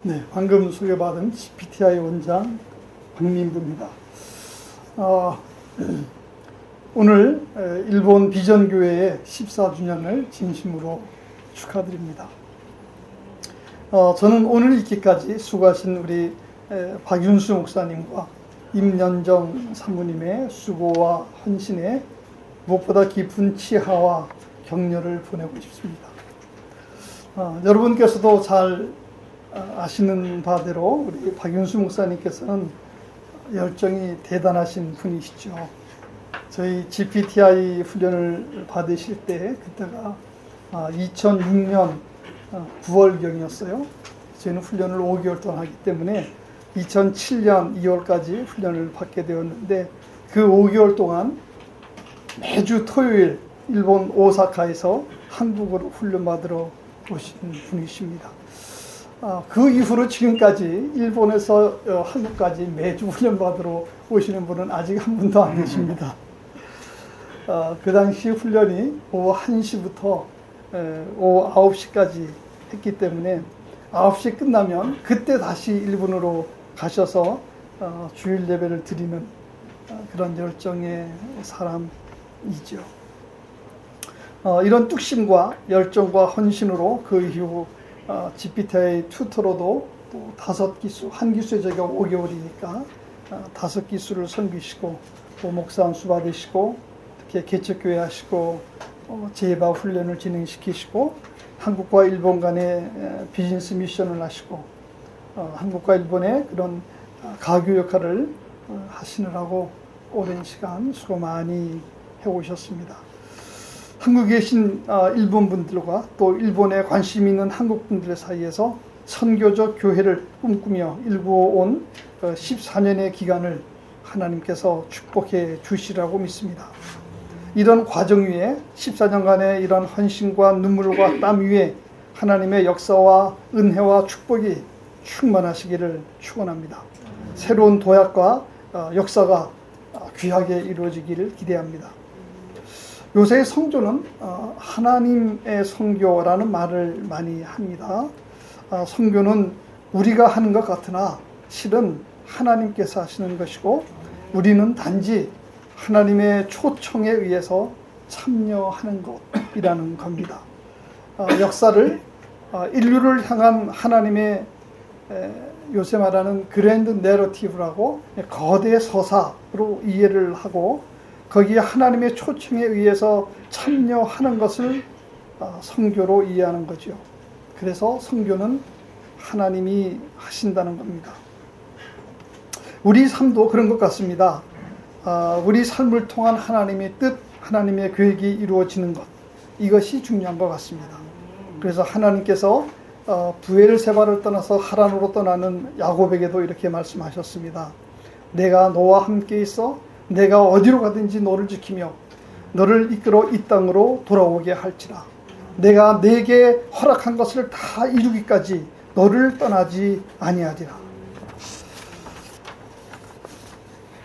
네, 방금 소개받은 GPTI 원장 박민부입니다. 오늘 일본 비전교회의 14주년을 진심으로 축하드립니다. 저는 오늘 있기까지 수고하신 우리 박윤수 목사님과 임연정 사모님의 수고와 헌신에 무엇보다 깊은 치하와 격려를 보내고 싶습니다. 여러분께서도 잘 아시는 바대로 우리 박윤수 목사님께서는 열정이 대단하신 분이시죠. 저희 GPTI 훈련을 받으실 때 그때가 2006년 9월경이었어요. 저희는 훈련을 5개월 동안 하기 때문에 2007년 2월까지 훈련을 받게 되었는데 그 5개월 동안 매주 토요일 일본 오사카에서 한국으로 훈련받으러 오신 분이십니다. 그 이후로 지금까지 일본에서 한국까지 매주 훈련받으러 오시는 분은 아직 한 분도 안 계십니다. 그 당시 훈련이 오후 1시부터 오후 9시까지 했기 때문에 9시 끝나면 그때 다시 일본으로 가셔서 주일 예배를 드리는 그런 열정의 사람이죠. 이런 뚝심과 열정과 헌신으로 그 이후 GPTI 튜터로도 또 5기수, 한 기수에 저희가 5개월이니까 5기수를 섬기시고 또 목사 안수 받으시고 특히 개척교회 하시고 재바 훈련을 진행시키시고 한국과 일본 간의 비즈니스 미션을 하시고 한국과 일본의 그런 가교 역할을 하시느라고 오랜 시간 수고 많이 해오셨습니다. 한국에 계신 일본 분들과 또 일본에 관심 있는 한국 분들 사이에서 선교적 교회를 꿈꾸며 일구어온 14년의 기간을 하나님께서 축복해 주시라고 믿습니다. 이런 과정 위에 14년간의 이런 헌신과 눈물과 땀 위에 하나님의 역사와 은혜와 축복이 충만하시기를 축원합니다. 새로운 도약과 역사가 귀하게 이루어지기를 기대합니다. 요새 성교는 하나님의 성교라는 말을 많이 합니다. 성교는 우리가 하는 것 같으나 실은 하나님께서 하시는 것이고 우리는 단지 하나님의 초청에 의해서 참여하는 것이라는 겁니다. 역사를 인류를 향한 하나님의 요새 말하는 그랜드 내러티브라고 거대 서사로 이해를 하고 거기에 하나님의 초청에 의해서 참여하는 것을 선교로 이해하는 거죠. 그래서 선교는 하나님이 하신다는 겁니다. 우리 삶도 그런 것 같습니다. 우리 삶을 통한 하나님의 뜻, 하나님의 계획이 이루어지는 것, 이것이 중요한 것 같습니다. 그래서 하나님께서 부엘세바를 떠나서 하란으로 떠나는 야곱에게도 이렇게 말씀하셨습니다. 내가 너와 함께 있어 내가 어디로 가든지 너를 지키며 너를 이끌어 이 땅으로 돌아오게 할지라. 내가 내게 허락한 것을 다 이루기까지 너를 떠나지 아니하리라.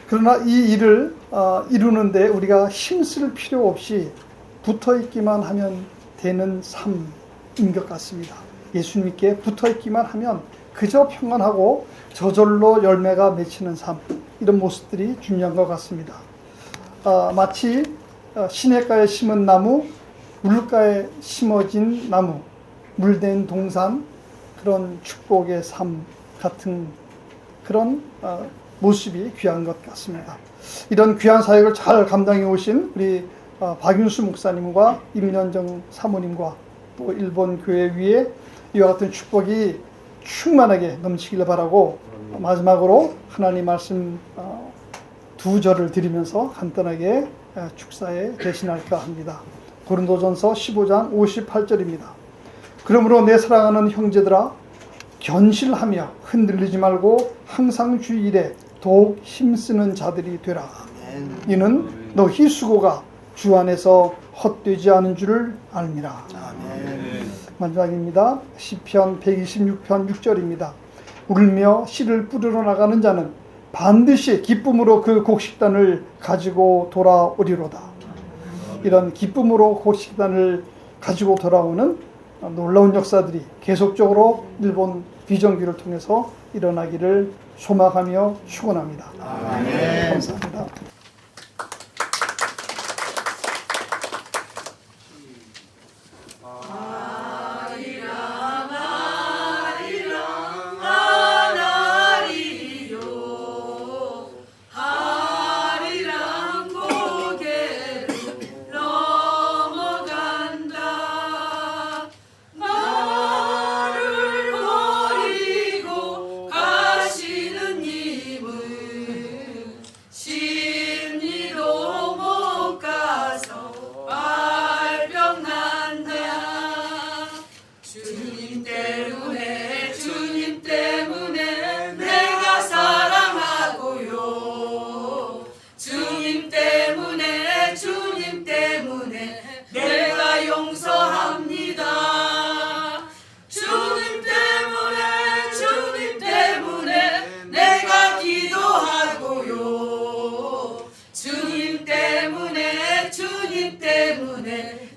그러나 이 일을 이루는데 우리가 힘쓸 필요 없이 붙어있기만 하면 되는 삶인 것 같습니다. 예수님께 붙어있기만 하면 그저 평안하고 저절로 열매가 맺히는 삶, 이런 모습들이 중요한 것 같습니다. 마치 시냇가에 심은 나무, 물가에 심어진 나무, 물된 동산, 그런 축복의 삶 같은 그런 모습이 귀한 것 같습니다. 이런 귀한 사역을 잘 감당해 오신 우리 박윤수 목사님과 임연정 사모님과 또 일본 교회 위에 이와 같은 축복이 충만하게 넘치기를 바라고 마지막으로 하나님 말씀 2절을 드리면서 간단하게 축사에 대신할까 합니다. 고린도전서 15장 58절입니다. 그러므로 내 사랑하는 형제들아 견실하며 흔들리지 말고 항상 주 일에 더욱 힘쓰는 자들이 되라. 이는 너희 수고가 주 안에서 헛되지 않은 줄을 알미라. 마지막입니다. 시편 126편 6절입니다. 울며 씨를 뿌리러 나가는 자는 반드시 기쁨으로 그 곡식단을 가지고 돌아오리로다. 이런 기쁨으로 곡식단을 가지고 돌아오는 놀라운 역사들이 계속적으로 일본 비전교를 통해서 일어나기를 소망하며 축원합니다. 아멘. 감사합니다.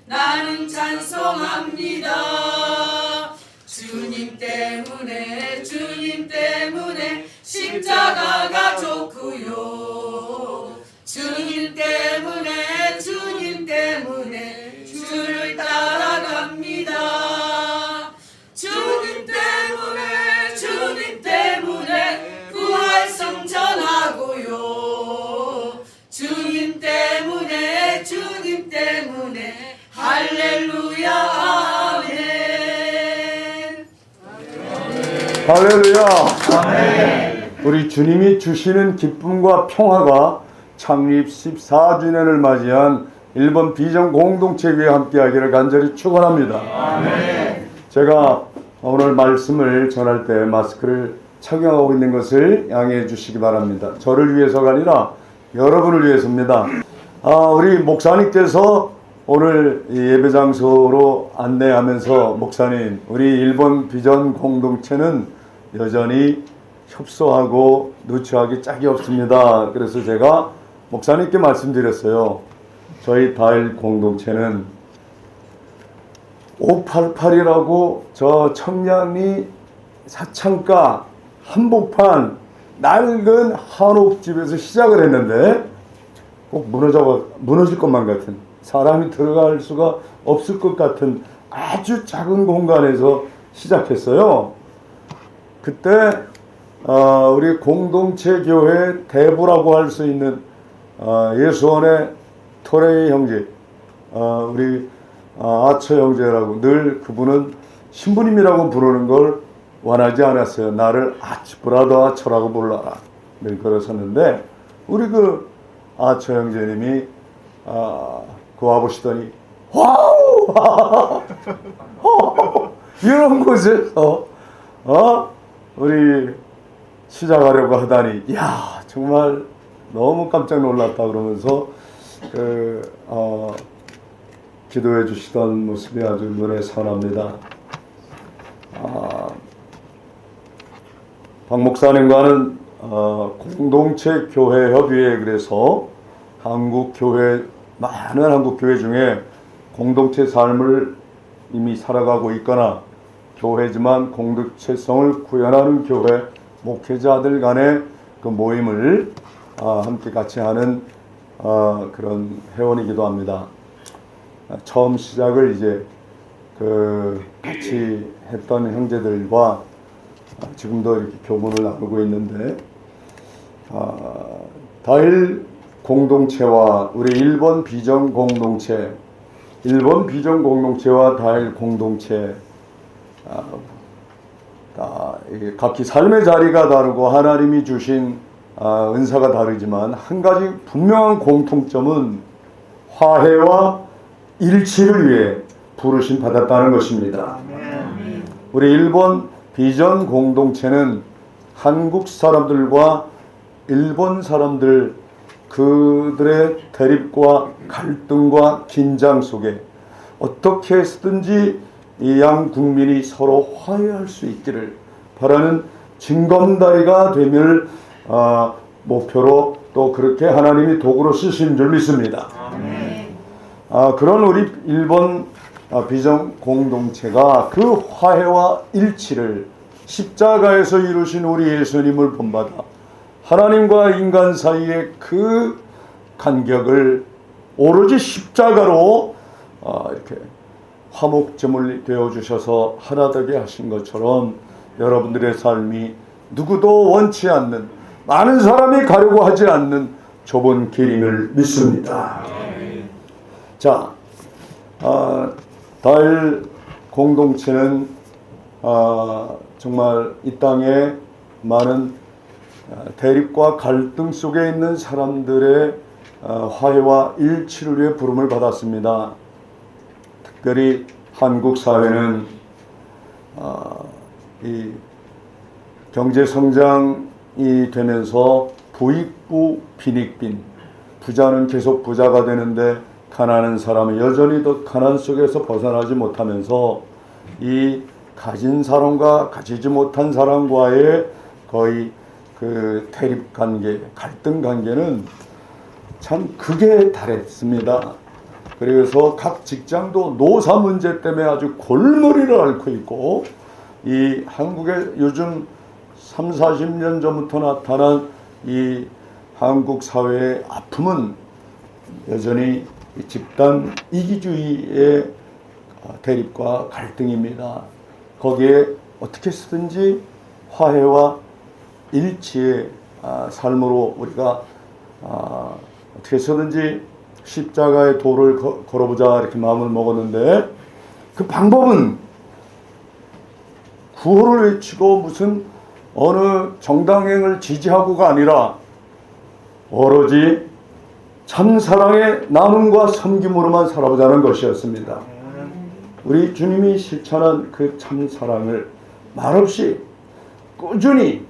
나는 찬송합니다. 주님 때문에 주님 때문에 십자가가 좋고요. 주님 때문에 주님 때문에 주를 따라갑니다. 주님 때문에 주님 때문에 부활성 전하고요. 주님 때문에 주님 때문에 할렐루야 아멘. 할렐루야 아멘. 우리 주님이 주시는 기쁨과 평화가 창립 14주년을 맞이한 일본 비전 공동체교회 함께하기를 간절히 축원합니다. 아멘. 제가 오늘 말씀을 전할 때 마스크를 착용하고 있는 것을 양해해 주시기 바랍니다. 저를 위해서가 아니라 여러분을 위해서입니다. 우리 목사님께서 오늘 예배 장소로 안내하면서 목사님, 우리 일본 비전 공동체는 여전히 협소하고 누추하기 짝이 없습니다. 그래서 제가 목사님께 말씀드렸어요. 저희 다일 공동체는 588이라고 저 청량리 사창가 한복판 낡은 한옥집에서 시작을 했는데 꼭 무너질 것만 같은, 사람이 들어갈 수가 없을 것 같은 아주 작은 공간에서 시작했어요. 그때 우리 공동체 교회 대부라고 할 수 있는 예수원의 토레이 형제, 우리 아처 형제라고, 늘 그분은 신부님이라고 부르는 걸 원하지 않았어요. 나를 아치브라더 아처라고 불러라, 늘 그러셨는데 우리 그 아처 형제님이 그 와보시더니 와우 이런 곳에서 우리 시작하려고 하다니, 야 정말 너무 깜짝 놀랐다 그러면서 기도해 주시던 모습이 아주 눈에 선합니다. 박 목사님과는 공동체 교회 협의회, 그래서 많은 한국 교회 중에 공동체 삶을 이미 살아가고 있거나 교회지만 공동체성을 구현하는 교회 목회자들 간의 그 모임을 함께 같이 하는 그런 회원이기도 합니다. 처음 시작을 이제 같이 했던 형제들과 지금도 이렇게 교문을 나누고 있는데, 다일 공동체와 우리 일본 비전 공동체, 일본 비전 공동체와 다일 공동체, 각기 삶의 자리가 다르고 하나님이 주신 은사가 다르지만 한 가지 분명한 공통점은 화해와 일치를 위해 부르심 받았다는 것입니다. 우리 일본 비전 공동체는 한국 사람들과 일본 사람들, 그들의 대립과 갈등과 긴장 속에 어떻게 해서든지 이 양 국민이 서로 화해할 수 있기를 바라는 징검다리가 됨을 목표로, 또 그렇게 하나님이 도구로 쓰신 줄 믿습니다. 그런 우리 일본 비전 공동체가 그 화해와 일치를 십자가에서 이루신 우리 예수님을 본받아 하나님과 인간 사이의 그 간격을 오로지 십자가로 이렇게 화목제물 되어주셔서 하나 되게 하신 것처럼 여러분들의 삶이 누구도 원치 않는, 많은 사람이 가려고 하지 않는 좁은 길임을 믿습니다. 자, 다일 공동체는 정말 이 땅에 많은 대립과 갈등 속에 있는 사람들의 화해와 일치를 위해 부름을 받았습니다. 특별히 한국 사회는 이 경제 성장이 되면서 부익부 빈익빈, 부자는 계속 부자가 되는데 가난한 사람은 여전히 더 가난 속에서 벗어나지 못하면서 이 가진 사람과 가지지 못한 사람과의 거의 그 대립 관계, 갈등 관계는 참 극에 달했습니다. 그래서 각 직장도 노사 문제 때문에 아주 골머리를 앓고 있고, 이 한국의 요즘 3, 40년 전부터 나타난 이 한국 사회의 아픔은 여전히 집단 이기주의의 대립과 갈등입니다. 거기에 어떻게 쓰든지 화해와 일치의 삶으로 우리가 어떻게 해서든지 십자가의 도를 걸어보자 이렇게 마음을 먹었는데, 그 방법은 구호를 외치고 무슨 어느 정당행을 지지하고가 아니라 오로지 참사랑의 나눔과 섬김으로만 살아보자는 것이었습니다. 우리 주님이 실천한 그 참사랑을 말없이 꾸준히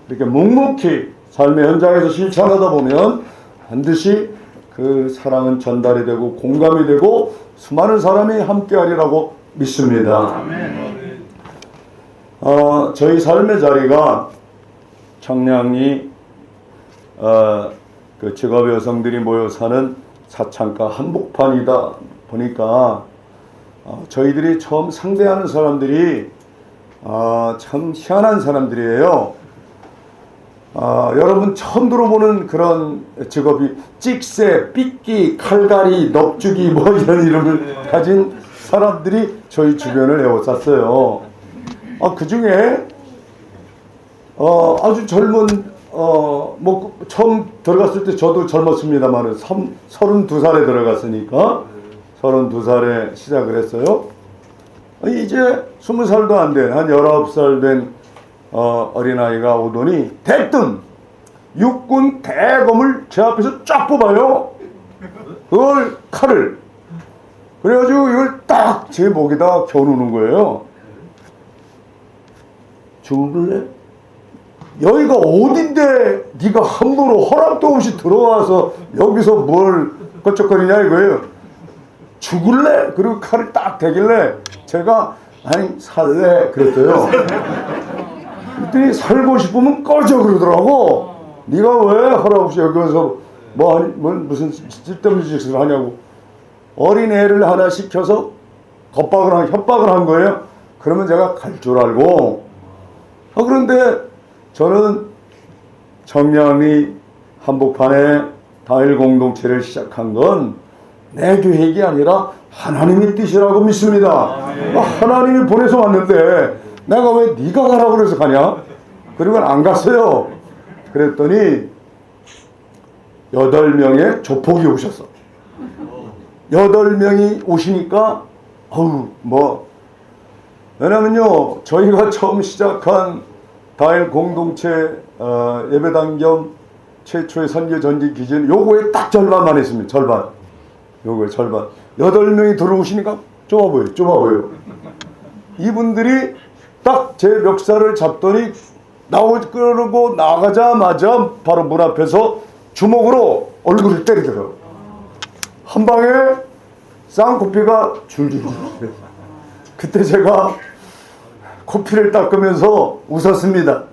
이렇게 묵묵히 삶의 현장에서 실천하다 보면 반드시 그 사랑은 전달이 되고 공감이 되고 수많은 사람이 함께하리라고 믿습니다. 저희 삶의 자리가 청량리 그 직업의 여성들이 모여 사는 사창가 한복판이다 보니까 저희들이 처음 상대하는 사람들이 참 희한한 사람들이에요. 여러분 처음 들어보는 그런 직업이 찍새, 삐끼, 칼갈이, 넙죽이 뭐 이런 이름을 가진 사람들이 저희 주변을 에워쌌어요. 그 중에 아주 젊은 뭐 처음 들어갔을 때 저도 젊었습니다만 32살에 들어갔으니까 32살에 시작을 했어요. 이제 20살도 안 된 한 19살 된 어린아이가 오더니 대뜸 육군 대검을 제 앞에서 쫙 뽑아요. 그걸 칼을. 그래가지고 이걸 딱 제 목에다 겨누는 거예요. 죽을래? 여기가 어딘데 네가 함부로 허락도 없이 들어와서 여기서 뭘 껄쩍거리냐 이거예요. 죽을래? 그리고 칼을 딱 대길래 제가 아니 살래 그랬어요. 그랬더니 살고 싶으면 꺼져 그러더라고. 네가 왜 허락 없이 여기서 무슨 쓸데없는 짓을 하냐고. 어린애를 하나 시켜서 협박을 한 거예요. 그러면 제가 갈 줄 알고. 그런데 저는 청량리 한복판에 다일 공동체를 시작한 건 내 계획이 아니라 하나님의 뜻이라고 믿습니다. 하나님이 보내서 왔는데 내가 왜 네가 가라고 그래서 가냐? 그리고 안 갔어요. 그랬더니 8명의 조폭이 오셨어. 8명이 오시니까 왜냐면요 저희가 처음 시작한 다일 공동체 예배당 겸 최초의 선교 전지 기준 요거에 딱 절반만 했습니다. 절반. 요거에 절반. 8명이 들어오시니까 좁아 보여요. 이분들이 딱 제 멱살을 잡더니 그러고 나가자마자 바로 문 앞에서 주먹으로 얼굴을 때리더라고요. 한 방에 쌍코피가 줄줄. 그때 제가 코피를 닦으면서 웃었습니다.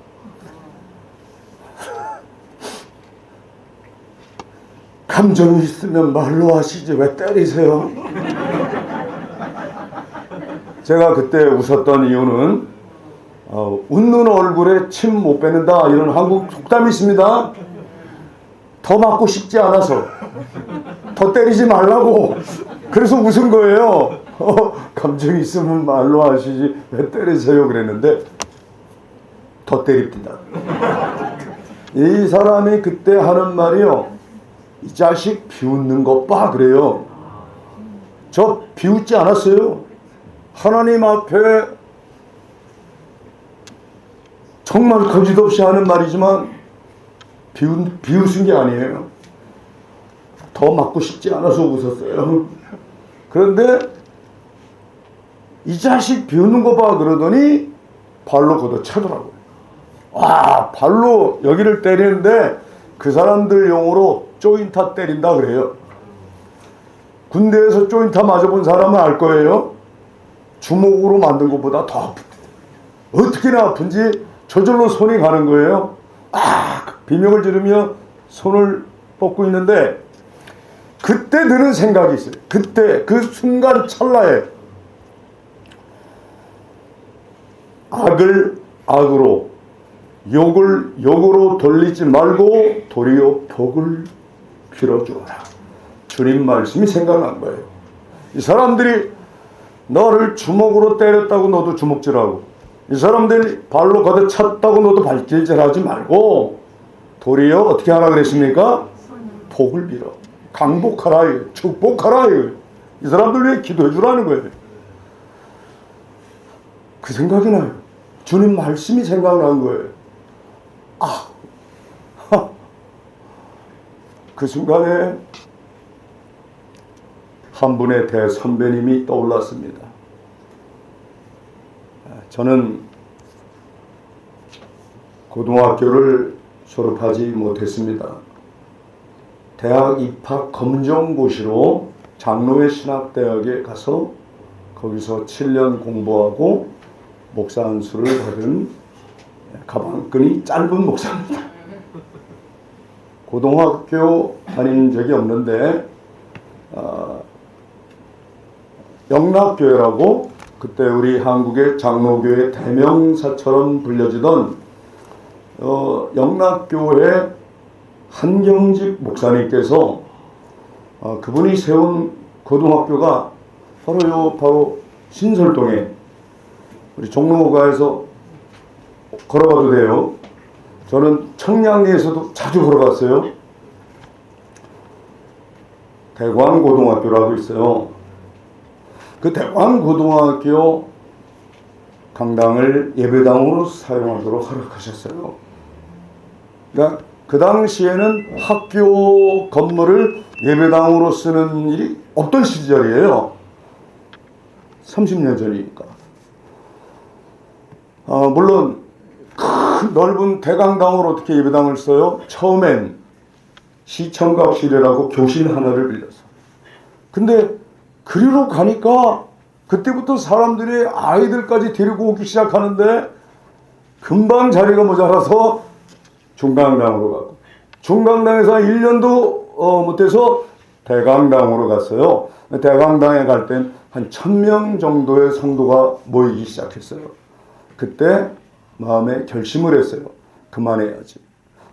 감정이 있으면 말로 하시지 왜 때리세요? 제가 그때 웃었던 이유는 웃는 얼굴에 침 못 뱉는다 이런 한국 속담이 있습니다. 더 맞고 싶지 않아서 더 때리지 말라고 그래서 웃은 거예요. 감정이 있으면 말로 하시지 왜 때리세요 그랬는데 더 때립니다. 이 사람이 그때 하는 말이요, 이 자식 비웃는 것 봐 그래요. 저 비웃지 않았어요. 하나님 앞에 정말 거짓없이 하는 말이지만 비웃은 게 아니에요. 더 맞고 싶지 않아서 웃었어요. 그런데 이 자식 비웃는 거 봐 그러더니 발로 걷어차더라고요. 와, 발로 여기를 때리는데 그 사람들 용어로 쪼인타 때린다 그래요. 군대에서 쪼인타 맞아본 사람은 알 거예요. 주먹으로 만든 것보다 더 아프대. 어떻게나 아픈지 저절로 손이 가는 거예요. 비명을 지르며 손을 뻗고 있는데 그때 드는 생각이 있어요. 그때 그 순간 찰나에 악을 악으로 욕을 욕으로 돌리지 말고 도리어 복을 빌어주어라. 주님 말씀이 생각난 거예요. 이 사람들이 너를 주먹으로 때렸다고 너도 주먹질하고, 이 사람들이 발로 걷어찼다고 너도 발질질하지 말고 도리어 어떻게 하라 그랬습니까? 복을 빌어. 강복하라, 축복하라. 이 사람들 위해 기도해 주라는 거예요. 그 생각이 나요. 주님 말씀이 생각난 거예요. 그 순간에 한 분의 대선배님이 떠올랐습니다. 저는 고등학교를 졸업하지 못했습니다. 대학 입학 검정고시로 장로회 신학대학에 가서 거기서 7년 공부하고 목사 안수를 받은 가방끈이 짧은 목사입니다. 고등학교 다닌 적이 없는데 영락교회라고 그때 우리 한국의 장로교회 대명사처럼 불려지던 영락교회 한경직 목사님께서 그분이 세운 고등학교가 바로 신설동에 우리 종로가에서 걸어가도 돼요. 저는 청량리에서도 자주 걸어갔어요. 대광고등학교라고 있어요. 그 대광고등학교 강당을 예배당으로 사용하도록 허락하셨어요. 그러니까 그 당시에는 학교 건물을 예배당으로 쓰는 일이 없던 시절이에요. 30년 전이니까. 물론 큰 넓은 대강당으로 어떻게 예배당을 써요? 처음엔 시청각실이라고 교실 하나를 빌려서. 근데 그리로 가니까 그때부터 사람들이 아이들까지 데리고 오기 시작하는데 금방 자리가 모자라서 중강당으로 가고, 중강당에서 1년도 못해서 대강당으로 갔어요. 대강당에 갈 땐 한 1000명 정도의 성도가 모이기 시작했어요. 그때 마음에 결심을 했어요. 그만해야지.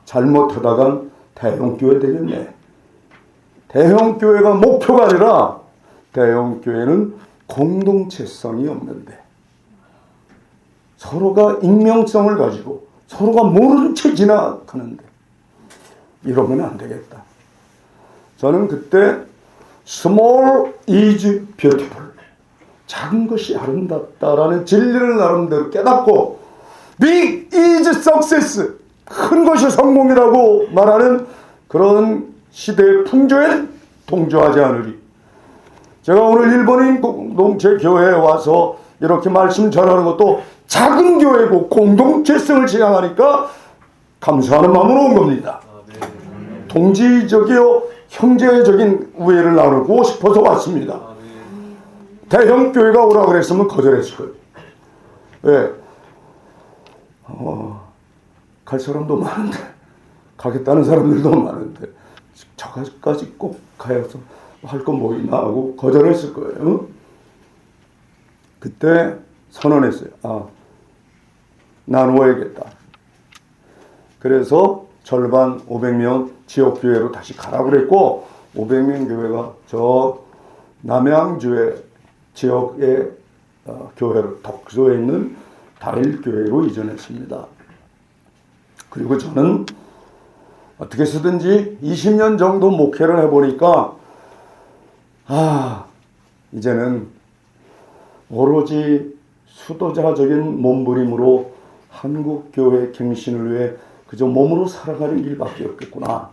잘못하다간 대형교회 되겠네. 대형교회가 목표가 아니라 대형교회는 공동체성이 없는데 서로가 익명성을 가지고 서로가 모르는 채 지나가는데 이러면 안 되겠다. 저는 그때 small is beautiful, 작은 것이 아름답다라는 진리를 나름대로 깨닫고 big is success, 큰 것이 성공이라고 말하는 그런 시대의 풍조에 동조하지 않으리. 제가 오늘 일본인 공동체 교회에 와서 이렇게 말씀 전하는 것도 작은 교회고 공동체성을 지향하니까 감사하는 마음으로 온 겁니다. 동지적이요 형제적인 우애를 나누고 싶어서 왔습니다. 대형 교회가 오라 그랬으면 거절했을 거예요. 왜? 갈 사람도 많은데, 가겠다는 사람들도 많은데 저까지 꼭 가야서 할 건 뭐 있나 하고 거절했을 거예요. 그때 선언했어요. 나누어야겠다. 그래서 절반 500명 지역교회로 다시 가라고 그랬고 500명 교회가 저 남양주의 지역의 교회로 덕소에 있는 다일교회로 이전했습니다. 그리고 저는 어떻게 해서든지 20년 정도 목회를 해보니까 이제는 오로지 수도자적인 몸부림으로 한국교회 갱신을 위해 그저 몸으로 살아가는 일밖에 없겠구나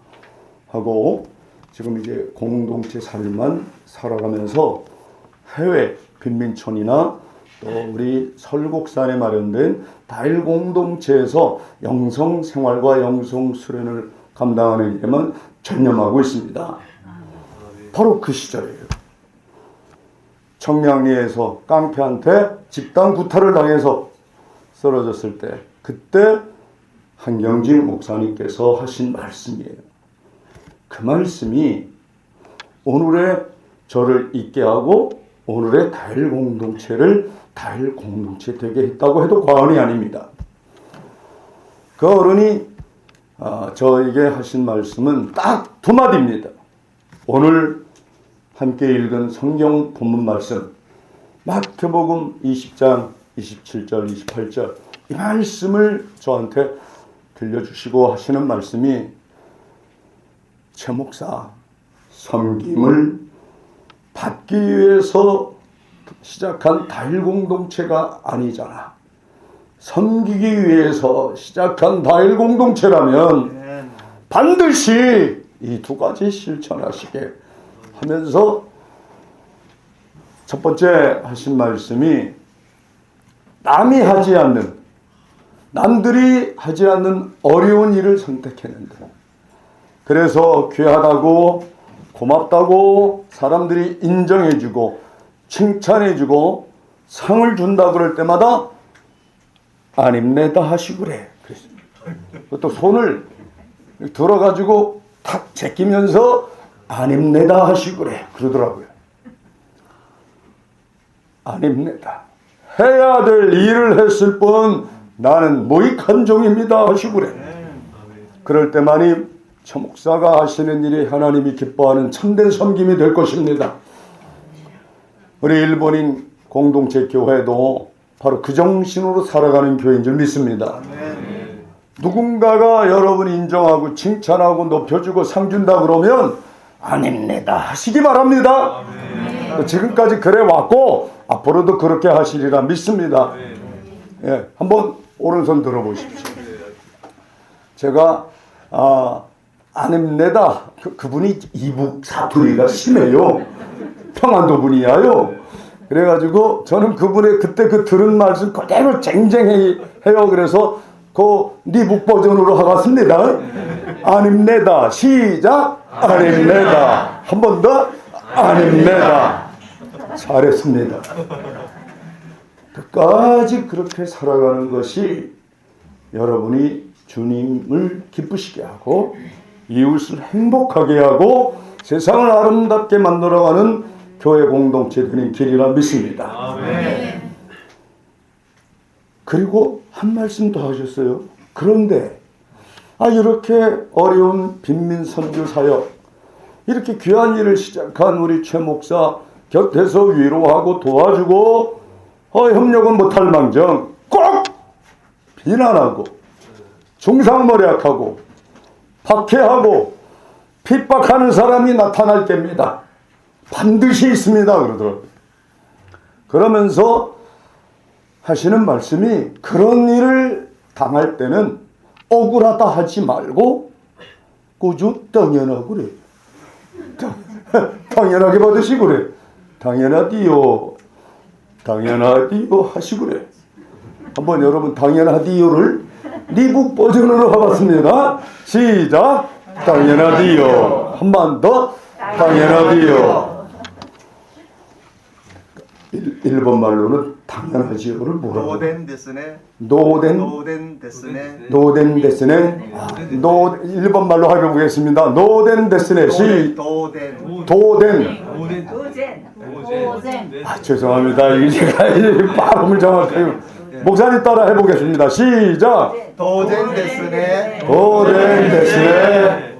하고 지금 이제 공동체 삶만 살아가면서 해외 빈민촌이나 또 우리 설곡산에 마련된 다일 공동체에서 영성 생활과 영성 수련을 감당하는 일에만 전념하고 있습니다. 바로 그 시절이에요. 청량리에서 깡패한테 집단 구타를 당해서 쓰러졌을 때 그때 한경진 목사님께서 하신 말씀이에요. 그 말씀이 오늘의 저를 있게 하고 오늘의 다일 공동체를 다일 공동체 되게 했다고 해도 과언이 아닙니다. 그 어른이 저에게 하신 말씀은 딱 두 마디입니다. 오늘 함께 읽은 성경 본문 말씀 마태복음 20장 27절 28절 이 말씀을 저한테 들려주시고 하시는 말씀이 최 목사 섬김을 받기 위해서 시작한 다일 공동체가 아니잖아. 섬기기 위해서 시작한 다일 공동체라면 반드시 이 두 가지 실천하시게 하면서 첫 번째 하신 말씀이 남들이 하지 않는 어려운 일을 선택했는데 그래서 귀하다고 고맙다고 사람들이 인정해주고 칭찬해주고 상을 준다 그럴 때마다 안 힘내다 하시고 그래. 또 손을 들어가지고 탁 제끼면서 안 힘내다 하시고 그래. 그러더라고요. 안 힘내다. 해야 될 일을 했을 뿐 나는 무익한 종입니다 하시고 그래. 그럴 때만이 저 목사가 하시는 일이 하나님이 기뻐하는 참된 섬김이 될 것입니다. 우리 일본인 공동체 교회도 바로 그 정신으로 살아가는 교회인 줄 믿습니다. 누군가가 여러분 인정하고 칭찬하고 높여주고 상 준다 그러면 안 힘내다 하시기 바랍니다. 지금까지 그래 왔고 앞으로도 그렇게 하시리라 믿습니다. 예, 한번 오른손 들어보십시오. 제가 안 힘내다 그분이 이북 사투리가 심해요. 평안도 분이야요. 그래가지고 저는 그분의 그때 그 들은 말씀 그대로 쟁쟁해요. 그래서 그 니북 버전으로 하겠습니다. 안 힘내다 시작. 안 힘내다 한 번 더. 안 힘내다. 잘했습니다. 끝까지 그렇게 살아가는 것이 여러분이 주님을 기쁘시게 하고 이웃을 행복하게 하고 세상을 아름답게 만들어가는 교회 공동체 되는 길이라 믿습니다. 아멘. 그리고 한 말씀 더 하셨어요. 그런데 이렇게 어려운 빈민 선교 사역 이렇게 귀한 일을 시작한 우리 최 목사 곁에서 위로하고 도와주고 협력은 못할 망정 꼭 비난하고 중상모략하고 박해하고 핍박하는 사람이 나타날 때입니다. 반드시 있습니다. 그러더라고요. 그러면서 하시는 말씀이 그런 일을 당할 때는 억울하다 하지 말고 꾸준 당연하고 그래. 당연하게 받으시고 그래. 당연하디요. 당연하디요 하시고 그래. 한번 여러분 당연하디요를 리북 버전으로 해봤습니다. 시작. 당연하디요. 한 번 더. 당연하디요. 일본 말로는 당연하지요를 뭐라고? 当然ですね。 노덴 当然ですね。 노덴 데스네. 노 일본 말로 해보겠습니다. 노덴 데스네. 시 当然。 도덴. 오젠. 아, 죄송합니다. 이게 제가 이 발음을 정확하게 목사님 따라 해보겠습니다. 시작. 当然ですね。 도덴 데스네.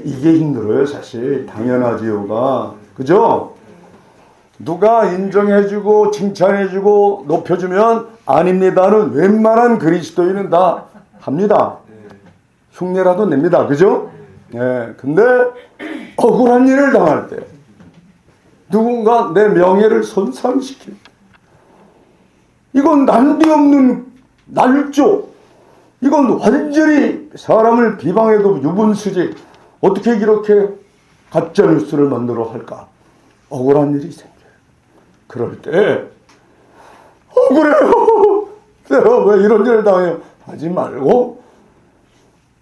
이게 힘들어요, 사실. 당연하지요가. 그죠? 누가 인정해주고 칭찬해주고 높여주면 아닙니다는 웬만한 그리스도인은 다 합니다. 흉내라도 냅니다. 그죠? 예. 근데 억울한 일을 당할 때 누군가 내 명예를 손상시킬 때 이건 난데없는 날조, 이건 완전히 사람을 비방해도 유분수지, 어떻게 이렇게 가짜뉴스를 만들어 할까? 억울한 일이 생겨요. 그럴 때 억울해요. 내가 왜 이런 일을 당해요? 하지 말고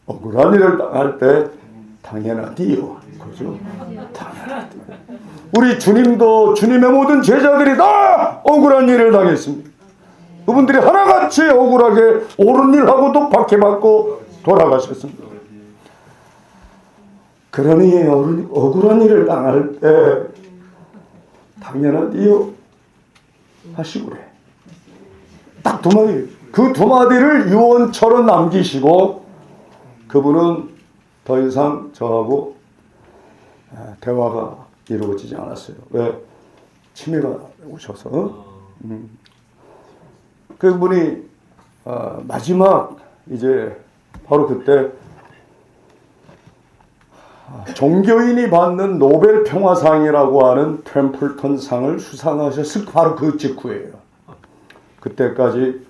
억울한 일을 당할 때 당연하디요. 그죠? 당연하디. 우리 주님도 주님의 모든 제자들이 다 억울한 일을 당했습니다. 그분들이 하나같이 억울하게 옳은 일하고도 박해받고 돌아가셨습니다. 그러니 억울한 일을 당할 때 당연하디요 하시고 그래. 딱 두 마디. 그 두 마디를 유언처럼 남기시고 그분은 더 이상 저하고 대화가 이루어지지 않았어요. 왜? 치매가 오셔서. 그분이 마지막 이제 바로 그때 종교인이 받는 노벨 평화상이라고 하는 템플턴 상을 수상하셨을 바로 그 직후예요. 그때까지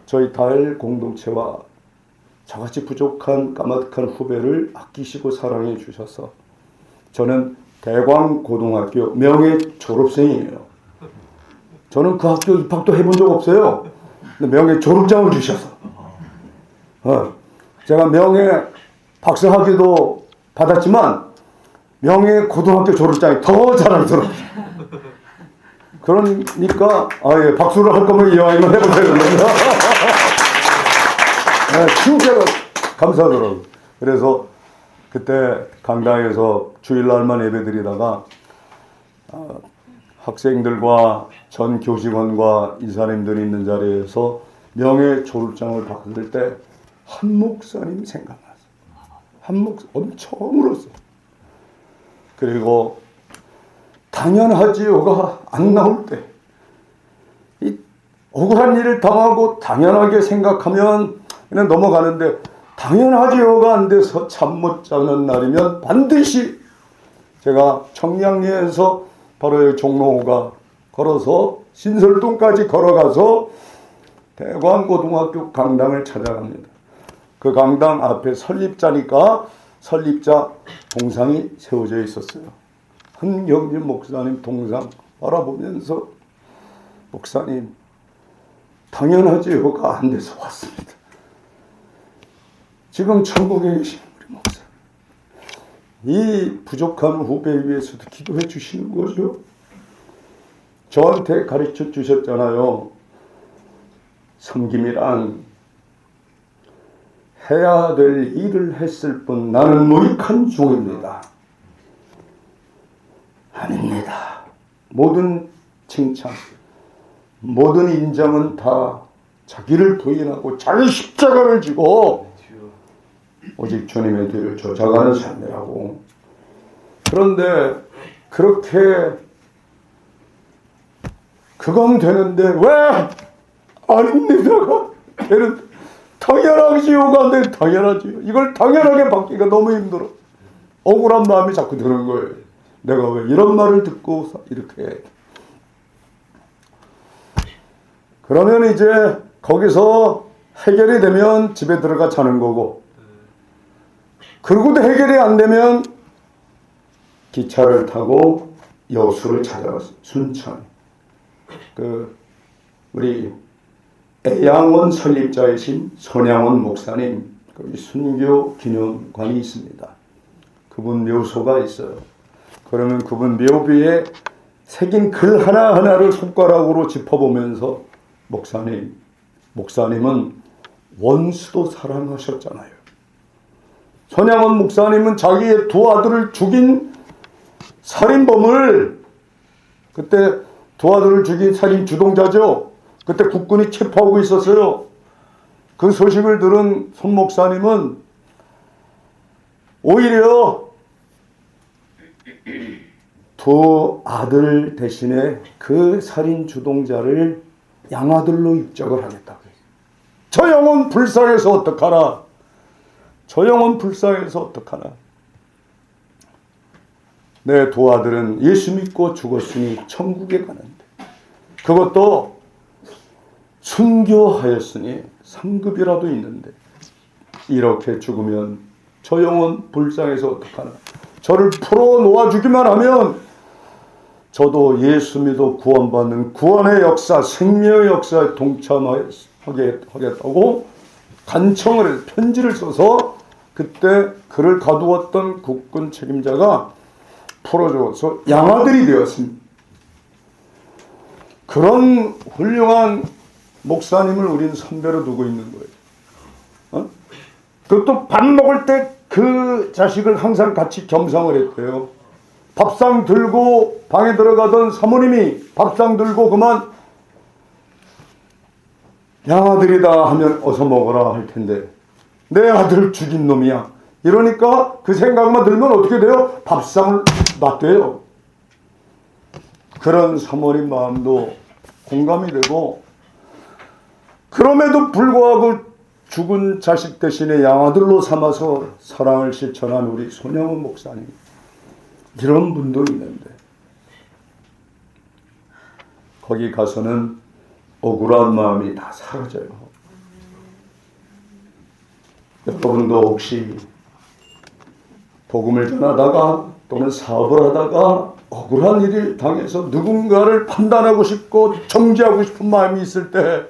저희 달 공동체와 저같이 부족한 까마득한 후배를 아끼시고 사랑해 주셔서 저는 대광고등학교 명예 졸업생이에요. 저는 그 학교 입학도 해본 적 없어요. 근데 명예 졸업장을 주셔서 제가 명예 박사학위도 받았지만 명예 고등학교 졸업장이 더 자랑스러워요. 그러니까 예, 박수를 할 거면 이왕이면 해보세요. 진짜 감사하더라고요. 그래서 그때 강당에서 주일날만 예배드리다가 학생들과 전 교직원과 이사님들이 있는 자리에서 명예 졸업장을 받을 때 한 목사님 생각났어요. 한 목사 엄청 울었어요. 그리고 당연하지요가 안 나올 때, 이 억울한 일을 당하고 당연하게 생각하면 그냥 넘어가는데 당연하지요가 안 돼서 잠 못 자는 날이면 반드시 제가 청량리에서 바로 여기 종로가 걸어서 신설동까지 걸어가서 대광고등학교 강당을 찾아갑니다. 그 강당 앞에 설립자니까 설립자 동상이 세워져 있었어요. 한경진 목사님 동상 바라보면서 목사님 당연하지요가 안 돼서 왔습니다. 지금 천국에 계신 우리 목사, 이 부족한 후배 위해서도 기도해 주시는 거죠. 저한테 가르쳐 주셨잖아요. 섬김이란 해야 될 일을 했을 뿐 나는 무익한 종입니다. 아닙니다. 모든 칭찬, 모든 인정은 다 자기를 부인하고 자기 십자가를 지고 오직 주님의 뒤를 쫓아가는 삶이라고. 그런데 그렇게 그건 되는데 왜 아닙니다가 되는데 당연하지요가 안 돼. 당연하지요. 이걸 당연하게 받기가 너무 힘들어. 억울한 마음이 자꾸 드는 거예요. 내가 왜 이런 말을 듣고 이렇게. 그러면 이제 거기서 해결이 되면 집에 들어가 자는 거고, 그러고도 해결이 안 되면 기차를 타고 여수를 찾아갔어요. 순천. 우리 애양원 설립자이신 손양원 목사님, 거기 순교 기념관이 있습니다. 그분 묘소가 있어요. 그러면 그분 묘비에 새긴 글 하나하나를 손가락으로 짚어보면서 목사님은 원수도 사랑하셨잖아요. 손양원 목사님은 자기의 두 아들을 죽인 살인범을, 그때 두 아들을 죽인 살인 주동자죠. 그때 국군이 체포하고 있었어요. 그 소식을 들은 손 목사님은 오히려 두 아들 대신에 그 살인 주동자를 양아들로 입적을 하겠다고 해요. 저 영혼 불쌍해서 어떡하나. 저 영혼 불쌍해서 어떡하나. 내 두 아들은 예수 믿고 죽었으니 천국에 가는데 그것도 순교하였으니 3급이라도 있는데 이렇게 죽으면 저 영혼 불쌍해서 어떡하나. 저를 풀어놓아 주기만 하면 저도 예수 믿어 구원받는 구원의 역사, 생명의 역사에 동참하겠다고 간청을 해서 편지를 써서 그때 그를 가두었던 국군 책임자가 풀어줘서 양아들이 되었습니다. 그런 훌륭한 목사님을 우린 선배로 두고 있는 거예요. 그것도 밥 먹을 때 그 자식을 항상 같이 겸상을 했대요. 밥상 들고 방에 들어가던 사모님이 밥상 들고 그만 양아들이다 하면 어서 먹어라 할 텐데 내 아들 죽인 놈이야. 이러니까 그 생각만 들면 어떻게 돼요? 밥상을 놨대요. 그런 사모님 마음도 공감이 되고, 그럼에도 불구하고 죽은 자식 대신에 양아들로 삼아서 사랑을 실천한 우리 손양원 목사님, 이런 분도 있는데 거기 가서는 억울한 마음이 다 사라져요. 여러분도 혹시 복음을 전하다가 또는 사업을 하다가 억울한 일을 당해서 누군가를 판단하고 싶고 정죄하고 싶은 마음이 있을 때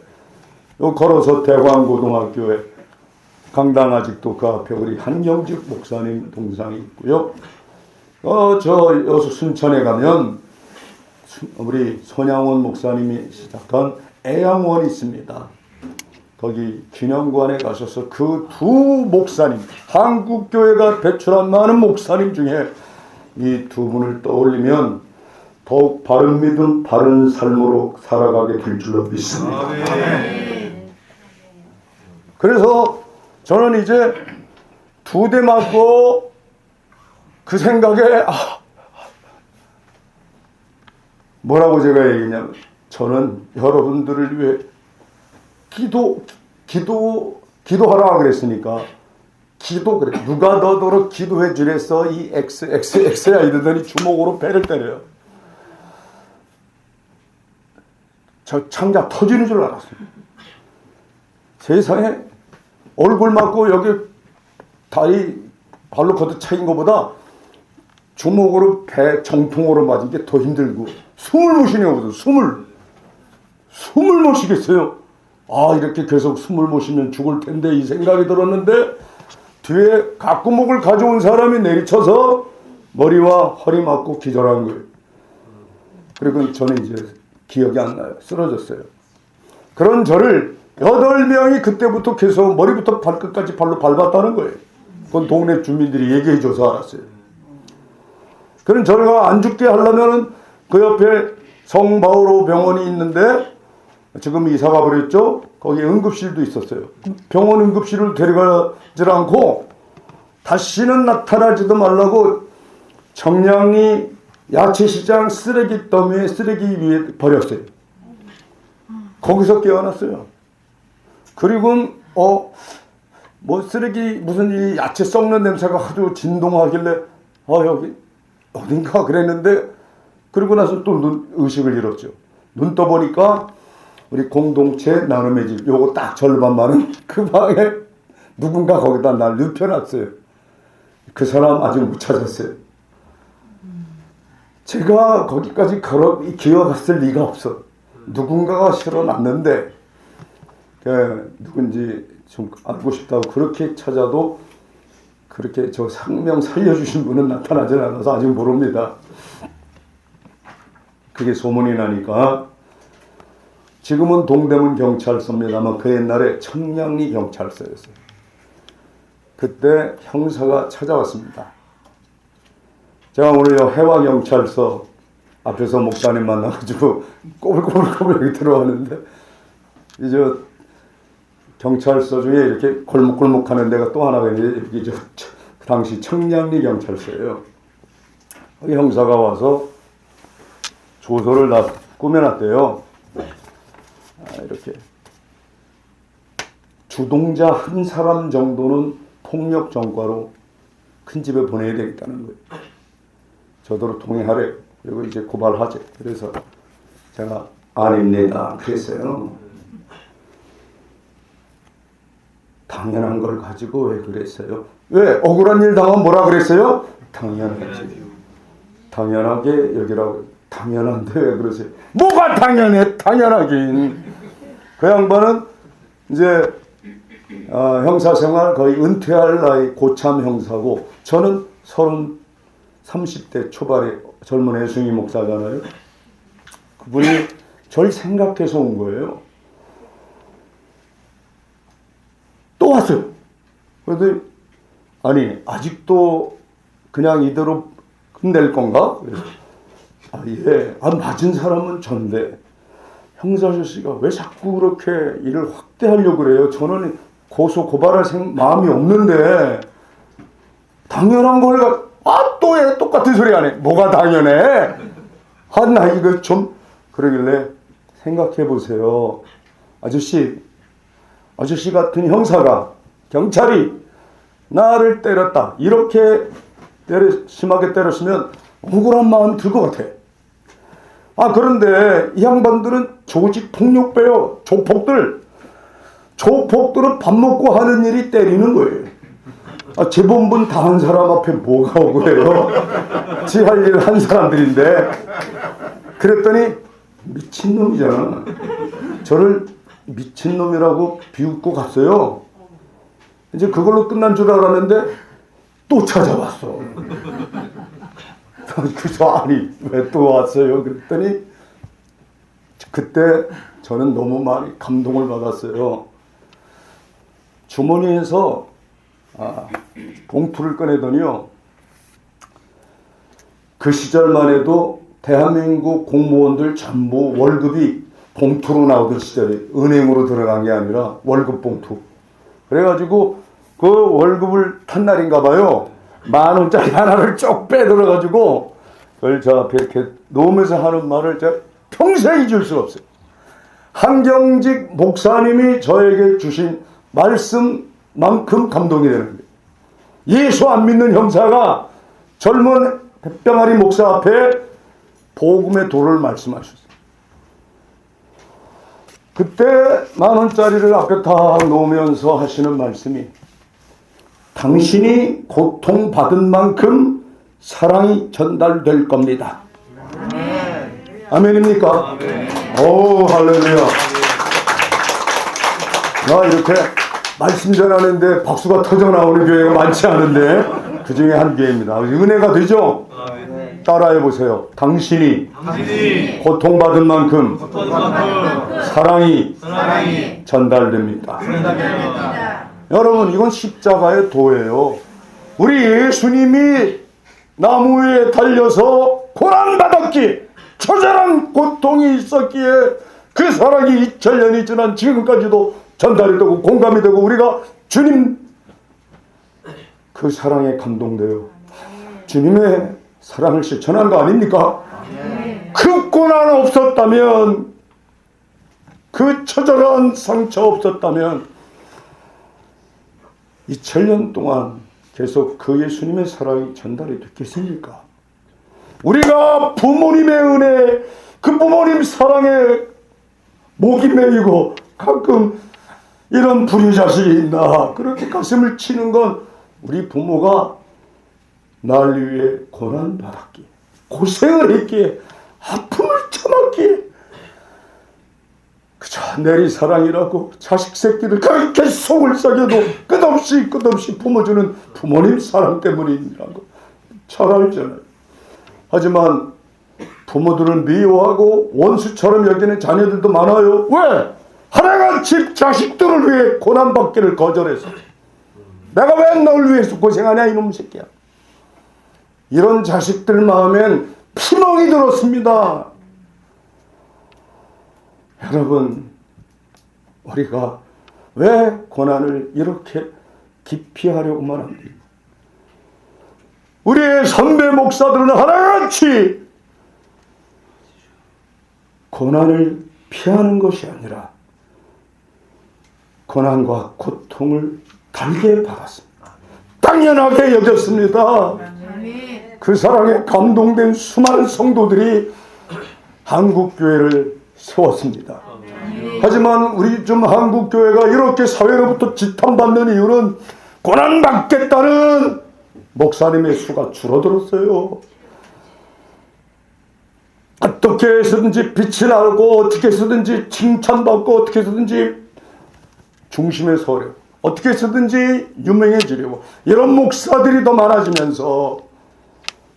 걸어서 대광고등학교에 강당 아직도 그 앞에 우리 한경직 목사님 동상이 있고요. 저 여수 순천에 가면 우리 손양원 목사님이 시작한 애양원이 있습니다. 거기 기념관에 가셔서 그 두 목사님, 한국교회가 배출한 많은 목사님 중에 이 두 분을 떠올리면 더욱 바른 믿음, 바른 삶으로 살아가게 될 줄로 믿습니다. 그래서 저는 이제 2대 맞고 그 생각에 뭐라고 제가 얘기했냐면, 저는 여러분들을 위해 기도하라 그랬으니까 그래. 누가 너더러 기도해 주랬어 이 X야 이러더니 주먹으로 배를 때려요. 저 창자 터지는 줄 알았어요. 세상에 얼굴 맞고 여기 다리 발로 걷어차인 것보다 주먹으로 배 정통으로 맞은 게 더 힘들고, 숨을 못 쉬냐고. 숨을 못 쉬겠어요. 이렇게 계속 숨을 못 쉬면 죽을 텐데 이 생각이 들었는데, 뒤에 가꾸목을 가져온 사람이 내리쳐서 머리와 허리 맞고 기절한 거예요. 그리고 저는 이제 기억이 안 나요. 쓰러졌어요. 그런 저를 8명이 그때부터 계속 머리부터 발끝까지 발로 밟았다는 거예요. 그건 동네 주민들이 얘기해줘서 알았어요. 그럼 저가 안 죽게 하려면 그 옆에 성바오로 병원이 있는데 지금 이사가 버렸죠. 거기 응급실도 있었어요. 병원 응급실을 데려가지 않고 다시는 나타나지도 말라고 정량리 야채시장 쓰레기 더미에 쓰레기 위에 버렸어요. 거기서 깨어났어요. 그리고 뭐 쓰레기 무슨 이 야채 썩는 냄새가 아주 진동하길래 여기 어딘가 그랬는데, 그리고 나서 또 의식을 잃었죠. 눈 떠보니까 우리 공동체 나눔의 집 요거 딱 절반만은 그 방에 누군가 거기다 날 눕혀놨어요. 그 사람 아직 못 찾았어요. 제가 거기까지 기어갔을 리가 없어. 누군가가 실어놨는데 누군지 좀 알고 싶다고 그렇게 찾아도 그렇게 저 생명 살려주신 분은 나타나지 않아서 아직 모릅니다. 그게 소문이 나니까 지금은 동대문 경찰서입니다만 그 옛날에 청량리 경찰서였어요. 그때 형사가 찾아왔습니다. 제가 오늘 해화경찰서 앞에서 목사님 만나가지고 꼬불꼬불 들어왔는데 이제 경찰서 중에 이렇게 골목골목 하는 데가 또 하나가 있는데 여기 그 당시 청량리 경찰서예요. 거기 형사가 와서 조서를 다 꾸며놨대요. 이렇게 주동자 한 사람 정도는 폭력 전과로 큰 집에 보내야 되겠다는 거예요. 저더러 동의하래. 그리고 이제 고발하재. 그래서 제가 아닙니다. 그랬어요. 당연한 걸 가지고 왜 그랬어요? 왜? 억울한 일 당하면 뭐라 그랬어요? 당연하지. 당연하게 여기라고. 당연한데 왜 그러세요? 뭐가 당연해? 당연하긴. 그 양반은 이제 형사생활 거의 은퇴할 나이 고참 형사고 저는 30대 초반에 젊은 애숭이 목사잖아요. 그분이 절 생각해서 온 거예요. 또 왔어요. 그런데 아니 아직도 그냥 이대로 끝낼 건가? 그래서 예. 맞은 사람은 전데 형사 아저씨가 왜 자꾸 그렇게 일을 확대하려고 그래요? 저는 고소 고발할 마음이 없는데 당연한 걸 또 왜 똑같은 소리 안 해? 뭐가 당연해? 나 이거 좀 그러길래 생각해 보세요. 아저씨 같은 형사가 경찰이 나를 때렸다. 이렇게 심하게 때렸으면 억울한 마음 들 것 같아. 그런데 이 양반들은 조직 폭력배요. 조폭들은 밥 먹고 하는 일이 때리는 거예요. 재본분 당한 사람 앞에 뭐가 억울해요? 지 할 일 한 사람들인데. 그랬더니 미친놈이잖아. 저를 미친놈이라고 비웃고 갔어요. 이제 그걸로 끝난 줄 알았는데 또 찾아왔어. 그래서 아니 왜 또 왔어요? 그랬더니 그때 저는 너무 많이 감동을 받았어요. 주머니에서 봉투를 꺼내더니요. 그 시절만 해도 대한민국 공무원들 전부 월급이 봉투로 나오던 시절에 은행으로 들어간 게 아니라 월급 봉투. 그래가지고 그 월급을 탄 날인가 봐요. 10,000원짜리 하나를 쭉 빼들어가지고 그걸 저 앞에 이렇게 놓으면서 하는 말을 제가 평생 잊을 수 없어요. 한경직 목사님이 저에게 주신 말씀만큼 감동이 되는 거예요. 예수 안 믿는 형사가 젊은 백병아리 목사 앞에 복음의 도를 말씀하셨어요. 그때 10,000원짜리를 앞에 딱 놓으면서 하시는 말씀이 당신이 고통받은 만큼 사랑이 전달될 겁니다. 아멘입니까? 오 할렐루야. 나 이렇게 말씀 전하는데 박수가 터져 나오는 교회가 많지 않은데 그 중에 한 교회입니다. 은혜가 되죠? 따라해 보세요. 당신이 고통받은 만큼 사랑이 전달됩니다. 여러분 이건 십자가의 도예요. 우리 예수님이 나무 위에 달려서 고난받았기에 처절한 고통이 있었기에 그 사랑이 2000년이 지난 지금까지도 전달이 되고 공감이 되고 우리가 주님 그 사랑에 감동돼요. 주님의 사랑을 실천한 거 아닙니까? 그 고난 없었다면 그 처절한 상처 없었다면 2000년 동안 계속 그 예수님의 사랑이 전달이 됐겠습니까? 우리가 부모님의 은혜, 그 부모님 사랑에 목이 메이고 가끔 이런 불효자식이 있나 그렇게 가슴을 치는 건 우리 부모가 날 위해 고난받았기에 고생을 했기에 아픔을 참았기에 그저 내리사랑이라고 자식 새끼들 그렇게 속을 썩여도 끝없이 품어주는 부모님 사랑 때문이라는 거 잘 알잖아요. 하지만 부모들을 미워하고 원수처럼 여기는 자녀들도 많아요. 왜? 하나같이 자식들을 위해 고난받기를 거절해서. 내가 왜 널 위해서 고생하냐 이놈 새끼야. 이런 자식들 마음엔 피멍이 들었습니다. 여러분, 우리가 왜 고난을 이렇게 깊이 하려고만 합니까? 우리의 선배 목사들은 하나같이 고난을 피하는 것이 아니라 고난과 고통을 달게 받았습니다. 당연하게 여겼습니다. 그 사랑에 감동된 수많은 성도들이 한국교회를 세웠습니다. 하지만 우리 좀 한국교회가 이렇게 사회로부터 지탄받는 이유는 고난받겠다는 목사님의 수가 줄어들었어요. 어떻게 해서든지 빛이 나고 어떻게 해서든지 칭찬받고 어떻게 해서든지 중심에 서려 어떻게 해서든지 유명해지려고 이런 목사들이 더 많아지면서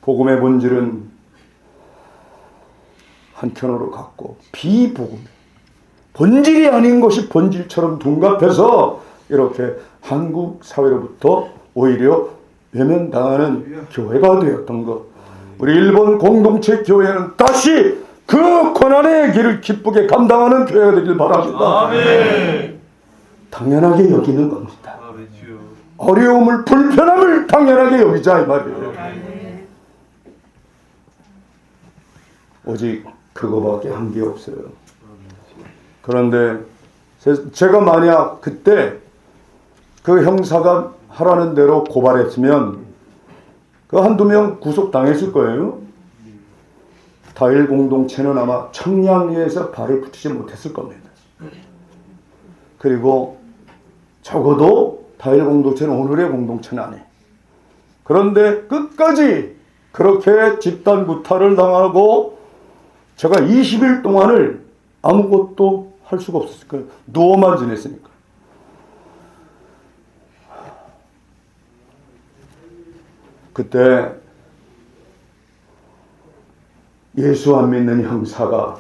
복음의 본질은 한켠으로 갔고 비복음 본질이 아닌 것이 본질처럼 둔갑해서 이렇게 한국 사회로부터 오히려 외면당하는 교회가 되었던 것. 우리 일본 공동체 교회는 다시 그 고난의 길을 기쁘게 감당하는 교회가 되길 바랍니다. 아멘. 당연하게 여기는 겁니다. 아멘 주여. 어려움을 불편함을 당연하게 여기자 이 말이에요. 오직 그거밖에 한 게 없어요. 그런데 제가 만약 그때 그 형사가 하라는 대로 고발했으면 그 한두 명 구속당했을 거예요. 다일 공동체는 아마 청량리에서 발을 붙이지 못했을 겁니다. 그리고 적어도 다일 공동체는 오늘의 공동체는 아니에요. 그런데 끝까지 그렇게 집단 구타를 당하고 제가 20일 동안을 아무것도 할 수가 없었을 거예요. 누워만 지냈으니까. 그때 예수 안 믿는 형사가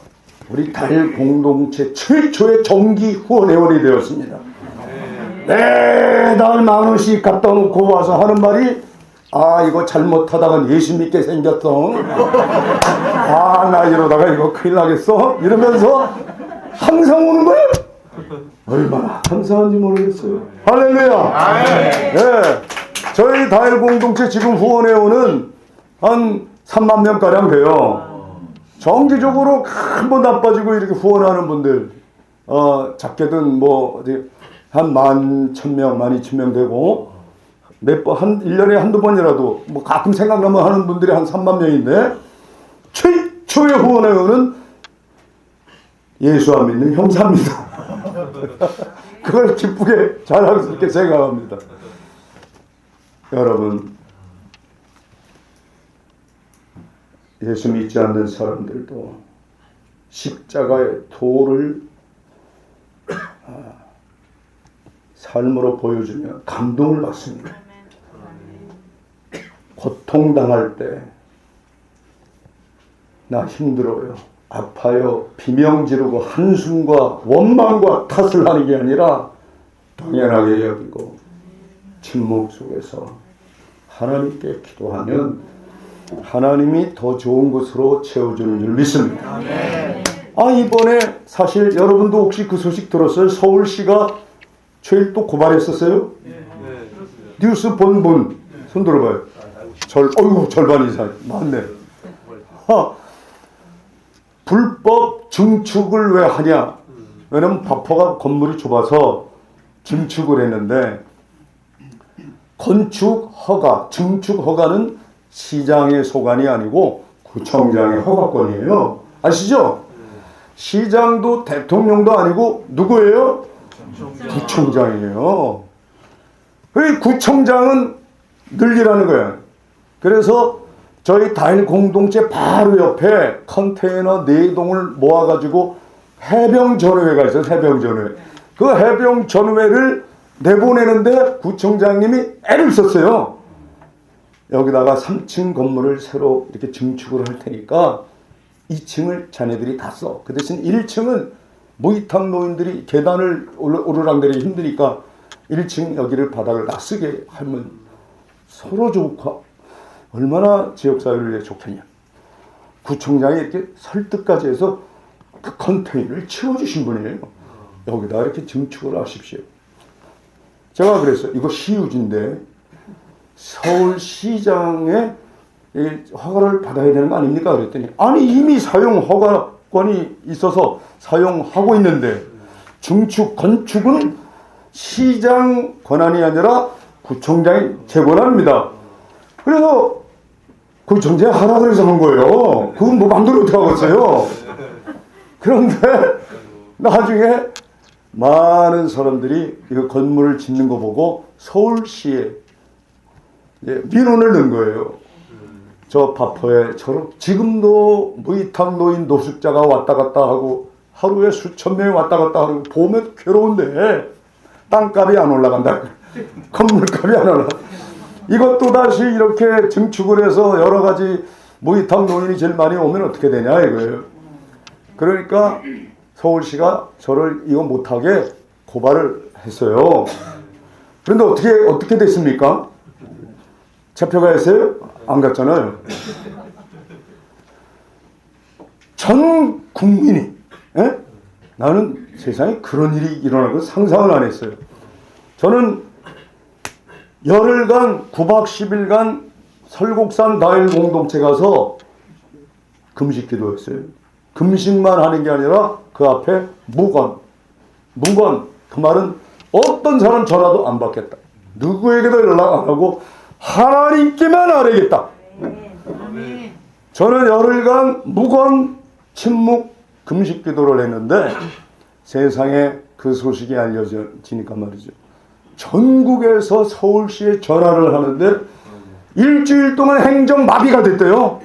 우리 다일 공동체 최초의 정기 후원회원이 되었습니다. 매달 10,000원씩 갖다 놓고 와서 하는 말이 아 이거 잘못하다간 예수 믿게 생겼어. 아 나 이러다가 이거 큰일 나겠어. 이러면서 항상 오는 거예요. 얼마나 감사한지 모르겠어요. 할렐루야. 네. 저희 다일 공동체 지금 후원회원은 한 3만 명가량 돼요. 정기적으로 한 번도 안 빠지고 이렇게 후원하는 분들 작게든 뭐 어디 한 11,000명, 12,000명 되고 몇 번, 한 1년에 한두 번이라도 뭐 가끔 생각나면 하는 분들이 한 3만 명인데 최초의 후원회원은 예수 안 믿는 형사입니다. 그걸 기쁘게 자랑스럽게 생각합니다. 여러분, 예수 믿지 않는 사람들도 십자가의 도를 삶으로 보여주며 감동을 받습니다. 고통당할 때 나 힘들어요, 아파요, 비명 지르고 한숨과 원망과 탓을 하는 게 아니라 당연하게 여기고 침묵 속에서 하나님께 기도하면 하나님이 더 좋은 것으로 채워주는 줄 믿습니다. 이번에 사실 여러분도 혹시 그 소식 들었어요? 서울시가 최일 또 고발했었어요? 뉴스 본 분 손 들어봐요. 절반 이상 맞네. 불법 증축을 왜 하냐? 왜냐면 바포가 건물이 좁아서 증축을 했는데 건축 허가, 증축 허가는 시장의 소관이 아니고 구청장의 허가권이에요. 아시죠? 시장도 대통령도 아니고 누구예요? 구청장이에요. 그 구청장은 늘리라는 거예요. 그래서 저희 다일 공동체 바로 옆에 컨테이너 4동을 모아가지고 해병전회가 있어요. 해병전회. 그 해병전회를 내보내는데 구청장님이 애를 썼어요. 여기다가 3층 건물을 새로 이렇게 증축을 할 테니까 2층을 자네들이 다 써. 그 대신 1층은 모이탕 노인들이 계단을 오르락내리기 힘드니까 1층 여기를 바닥을 다 쓰게 하면 서로 좋고 얼마나 지역사회를 위해 좋겠냐. 구청장이 이렇게 설득까지 해서 그 컨테이너를 치워주신 분이에요. 여기다 이렇게 증축을 하십시오. 제가 그랬어요. 이거 시유지인데 서울시장에 허가를 받아야 되는 거 아닙니까? 그랬더니 아니 이미 사용 허가권이 있어서 사용하고 있는데 증축 건축은 시장 권한이 아니라 구청장의 제 권한입니다. 그래서 구청장이 하라 그래서 한 거예요. 그건 뭐 마음대로 어떻게 하겠어요. 그런데 나중에 많은 사람들이 이거 건물을 짓는 거 보고 서울시에 민원을 넣은 거예요. 저 바포에 저런 지금도 무이탁 노인 노숙자가 왔다 갔다 하고 하루에 수천 명이 왔다 갔다 하고 보면 괴로운데 땅값이 안 올라간다. 건물값이 안 올라간다. 이것도 다시 이렇게 증축을 해서 여러 가지 무이탁 노인이 제일 많이 오면 어떻게 되냐 이거예요. 그러니까 서울시가 저를 이거 못하게 고발을 했어요. 그런데 어떻게 됐습니까? 잡혀가 했어요? 안 갔잖아요. 전 국민이 나는 세상에 그런 일이 일어날 걸 상상을 안 했어요. 저는 열흘간 9박 10일간 설곡산 다일 공동체 가서 금식 기도했어요. 금식만 하는 게 아니라 그 앞에 무건. 그 말은 어떤 사람 전화도 안 받겠다. 누구에게도 연락 안 하고 하나님께만 아뢰겠다. 저는 열흘간 무건 침묵 금식 기도를 했는데 세상에 그 소식이 알려지니까 말이죠. 전국에서 서울시에 전화를 하는데 일주일 동안 행정 마비가 됐대요.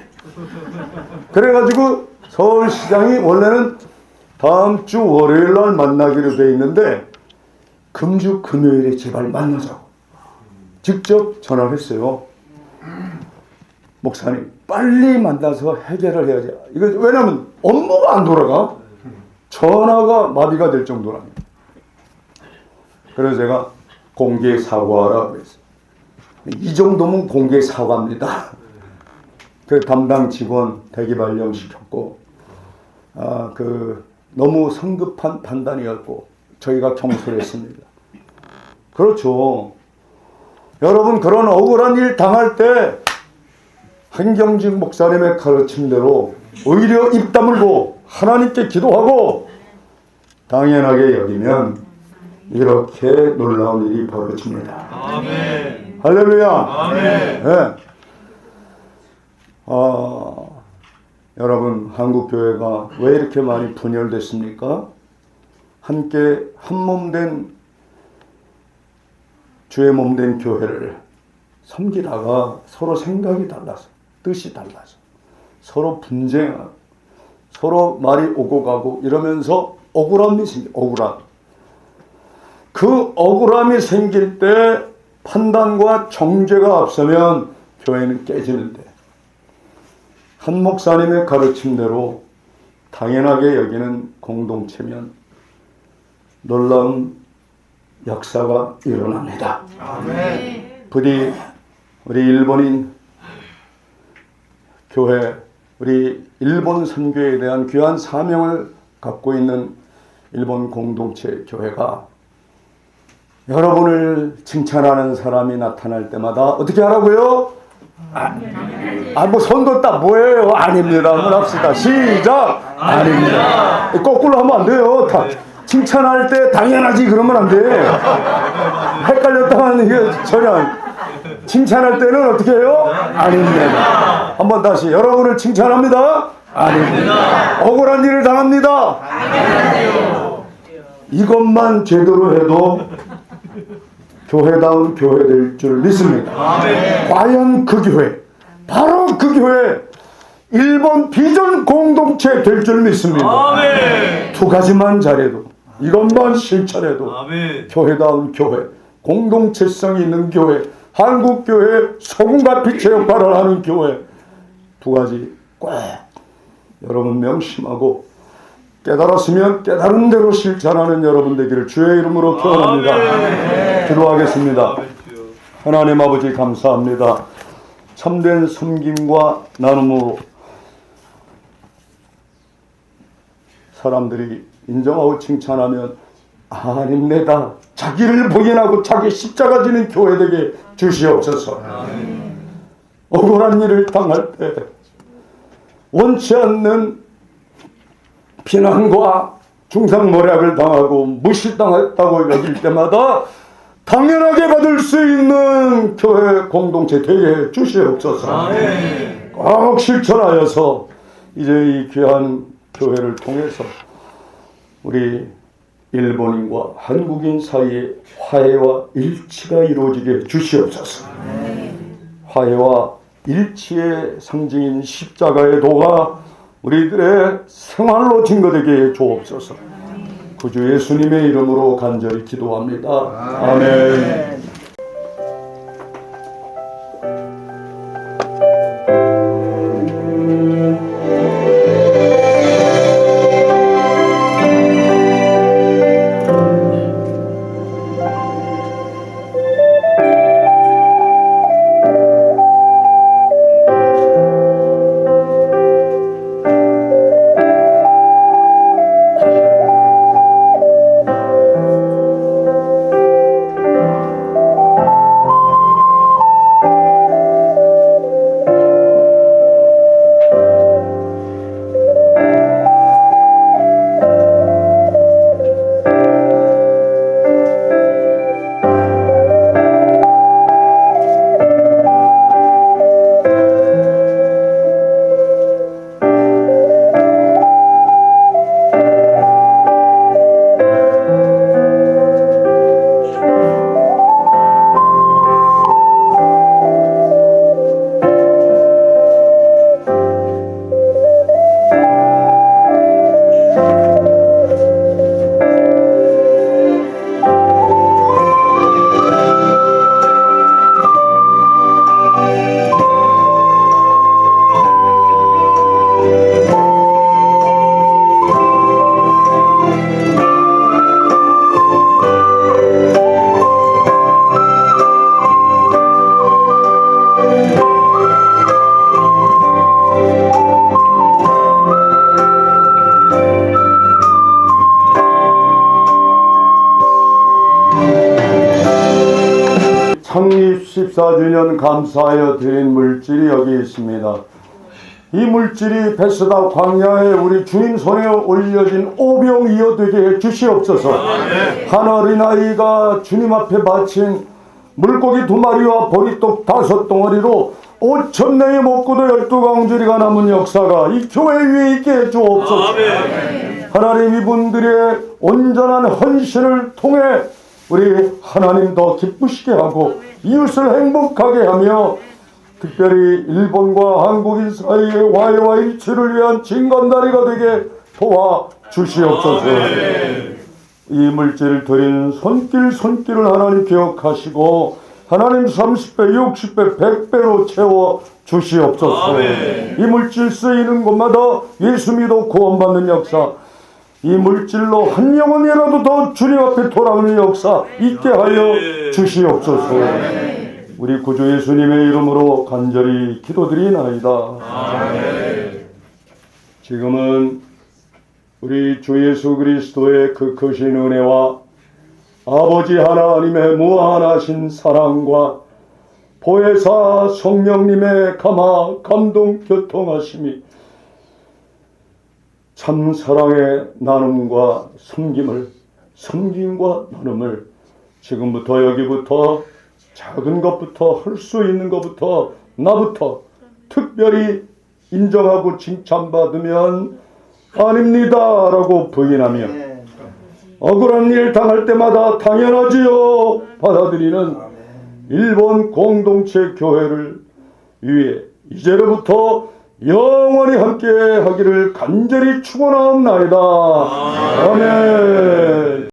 그래가지고 서울시장이 원래는 다음 주 월요일 날 만나기로 돼 있는데 금주 금요일에 제발 만나자고 직접 전화를 했어요. 목사님 빨리 만나서 해결을 해야지. 이거 왜냐면 업무가 안 돌아가. 전화가 마비가 될 정도랍니다. 그래서 제가 공개 사과하라 그랬어요. 이 정도면 공개 사과입니다. 그 담당 직원 대기 발령시켰고 너무 성급한 판단이었고 저희가 경솔했습니다. 그렇죠. 여러분 그런 억울한 일 당할 때 한경직 목사님의 가르침대로 오히려 입 다물고 하나님께 기도하고 당연하게 여기면 이렇게 놀라운 일이 벌어집니다. 아멘. 할렐루야. 아멘. 네. 여러분 한국교회가 왜 이렇게 많이 분열됐습니까? 함께 한몸된 주의 몸된 교회를 섬기다가 서로 생각이 달라서 뜻이 달라서 서로 분쟁하고 서로 말이 오고 가고 이러면서 억울함이 생겨요. 억울함. 그 억울함이 생길 때 판단과 정죄가 앞서면 교회는 깨지는데 한 목사님의 가르침대로 당연하게 여기는 공동체면 놀라운 역사가 일어납니다. 아멘. 부디 우리 일본인 교회, 우리 일본 선교에 대한 귀한 사명을 갖고 있는 일본 공동체 교회가 여러분을 칭찬하는 사람이 나타날 때마다 어떻게 하라고요? 뭐 손뒀다 뭐예요? 아닙니다. 한번 합시다. 시작! 아닙니다. 거꾸로 하면 안 돼요. 다 칭찬할 때 당연하지 그러면 안 돼. 헷갈렸다 하는 게 전혀 칭찬할 때는 어떻게 해요? 아닙니다. 한번 다시 여러분을 칭찬합니다. 아닙니다. 억울한 일을 당합니다. 이것만 제대로 해도 교회다운 교회 될 줄 믿습니다. 아멘. 과연 그 교회, 바로 그 교회 일본 비전 공동체 될 줄 믿습니다. 아멘. 두 가지만 잘해도 이것만 실천해도 아멘. 교회다운 교회, 공동체성이 있는 교회, 한국교회 소금과 빛의 역할을 하는 교회 두 가지 꼭 여러분 명심하고 깨달았으면 깨달은 대로 실천하는 여러분 되기를 주의 이름으로 축원합니다. 기도하겠습니다. 하나님 아버지 감사합니다. 참된 섬김과 나눔으로 사람들이 인정하고 칭찬하면 힘내다 자기를 봉인하고 자기 십자가 지는 교회 되게 주시옵소서. 억울한 일을 당할 때 원치 않는 비난과 중상모략을 당하고 무시당했다고 여길 때마다 당연하게 받을 수 있는 교회 공동체 되게 주시옵소서. 꼭 실천하여서 이제 이 귀한 교회를 통해서 우리 일본인과 한국인 사이에 화해와 일치가 이루어지게 주시옵소서. 화해와 일치의 상징인 십자가의 도가 우리들의 생활로 증거되게 주옵소서. 구주 예수님의 이름으로 간절히 기도합니다. 아멘. 창립 14주년 감사하여 드린 물질이 여기 있습니다. 이 물질이 베스다 광야에 우리 주님 손에 올려진 오병이어 되게 해 주시옵소서. 한 어린아이가 주님 앞에 바친 물고기 2마리와 보리떡 5덩어리로 5,000명이 먹고도 12광주리가 남은 역사가 이 교회 위에 있게 해 주옵소서. 하나님 이분들의 온전한 헌신을 통해 우리 하나님 더 기쁘시게 하고 이웃을 행복하게 하며 특별히 일본과 한국인 사이의 화해와 일치를 위한 징검다리가 되게 도와 주시옵소서. 이 물질을 드린 손길을 하나님 기억하시고 하나님 30배, 60배, 100배로 채워 주시옵소서. 이 물질 쓰이는 곳마다 예수 믿어 구원받는 역사, 이 물질로 한 영혼이라도 더 주님 앞에 돌아오는 역사 있게 하여 주시옵소서. 우리 구주 예수님의 이름으로 간절히 기도드리나이다. 지금은 우리 주 예수 그리스도의 그 크신 은혜와 아버지 하나님의 무한하신 사랑과 보혜사 성령님의 감동 교통하심이 참 사랑의 나눔과 섬김과 나눔을 지금부터 여기부터 작은 것부터 할 수 있는 것부터 나부터 특별히 인정하고 칭찬받으면 아닙니다 라고 부인하며 억울한 일 당할 때마다 당연하지요 받아들이는 일본 공동체 교회를 위해 이제로부터 영원히 함께 하기를 간절히 축원하옵나이다. 아멘.